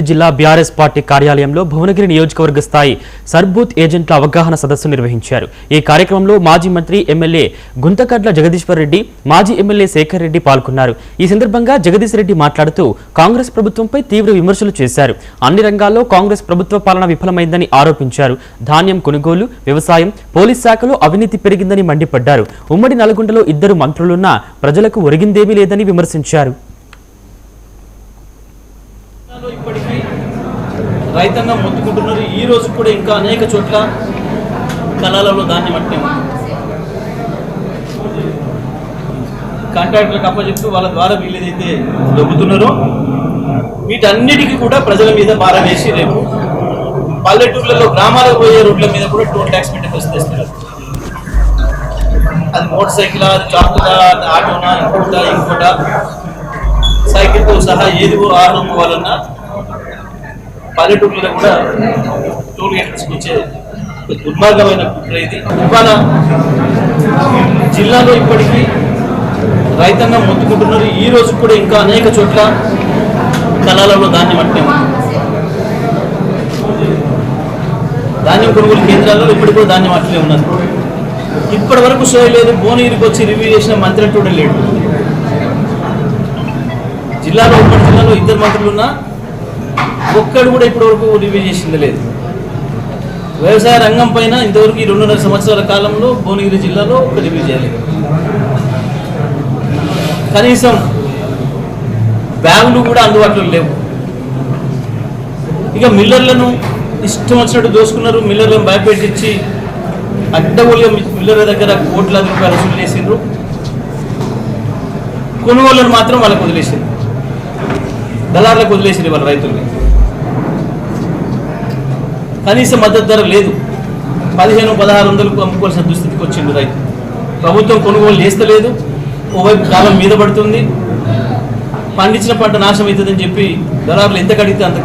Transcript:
జిల్లా BRS party కార్యాలయంలో భువనగిరి నియోజకవర్గ స్థాయి సర్బూత్ ఏజెంట్ల అవగాహన సదస్సు నిర్వహించారు। ఈ కార్యక్రమంలో మాజీ మంత్రి ఎమ్మెల్యే గుంతకడ్ల జగదీశ్వర్ రెడ్డి, మాజీ ఎమ్మెల్యే శేఖర్ రెడ్డి పాల్గొన్నారు। ఈ సందర్భంగా జగదీశ్ రెడ్డి మాట్లాడుతూ కాంగ్రెస్ ప్రభుత్వంపై తీవ్ర విమర్శలు చేశారు। అన్ని రంగాల్లో కాంగ్రెస్ ప్రభుత్వ పాలన విఫలమైందని ఆరోపించారు। ధాన్యం కొనుగోలు, వ్యవసాయం, పోలీస్ శాఖలో అవినీతి పెరిగిందని మండిపడ్డారు। ఉమ్మడి నల్గొండలో 2 మంత్రులున్నా ప్రజలకు ఒరిగిందేమీ లేదని విమర్శించారు। ఇప్పటికీ రైతాంగం మొత్తుకుంటున్నారు। ఈ రోజు కూడా ఇంకా అనేక చోట్ల కళాలలో ధాన్యం అట్టే కాంట్రాక్టర్లకు అప్పచెప్తూ వాళ్ళ ద్వారా వీళ్ళేదైతే దొబ్బుతున్నారో వీటన్నిటికీ కూడా ప్రజల మీద భారం వేసి రేపు పల్లెటూర్లలో గ్రామాలకు పోయే రోడ్ల మీద కూడా టోల్ ట్యాక్స్ పెట్టే పరిస్థితి తెస్తున్నారు। అది మోటార్ సైకిల్, అది ట్రాక్టరా, ఆటోనా, ఇంకోట సైకిల్తో సహా ఏది ఆహారం పోవాలన్నా పల్లెటూర్లలో కూడా టోల్ గేట్ తీసుకొచ్చే దుర్మార్గమైన కుట్ర ఇది। ఇవాళ జిల్లాలో ఇప్పటికీ రైతాంగం మొత్తుకుంటున్నారు। ఈ రోజు కూడా ఇంకా అనేక చోట్ల కళాలలో ధాన్యం అట్టే ధాన్యం కొనుగోలు కేంద్రాల్లో ఇప్పటికి కూడా ధాన్యం అట్లే ఉన్నది। ఇప్పటి వరకు చేయలేదు, భువనగిరికి వచ్చి రివ్యూ చేసిన మంత్రి కూడా లేడు। జిల్లాలో ఉమ్మడి జిల్లాలో 2 మంత్రులున్నా ఒక్కడు కూడా ఇప్పటి వరకు రివ్యూ చేసింది లేదు। వ్యవసాయ రంగం పైన ఇంతవరకు ఈ 2.5 సంవత్సరాల కాలంలో భువనగిరి జిల్లాలో ఒక రివ్యూ చేయలేదు। కనీసం బ్యాగులు కూడా అందుబాటులో లేవు। ఇక మిల్లర్లను ఇష్టం వచ్చినట్టు దోసుకున్నారు। మిల్లర్లను భయపెట్టించి అడ్డగోలుగా మిల్లర్ల దగ్గర కోట్లాది రూపాయలు వసూలు చేసిండ్రు। కొనుగోళ్లను మాత్రం వాళ్ళకు వదిలేసింది, దళార్లకు వదిలేసింది వాళ్ళ రైతుల్ని। కనీస మద్దతు ధర లేదు, 1500-1600 అమ్ముకోవాల్సిన దుస్థితికి వచ్చిండు రైతు। ప్రభుత్వం కొనుగోలు చేస్తలేదు, ఓవైపు కాలం మీద పడుతుంది, పండించిన పంట నాశనం అవుతుందని చెప్పి దళారులు ఎంత కడిగితే అంత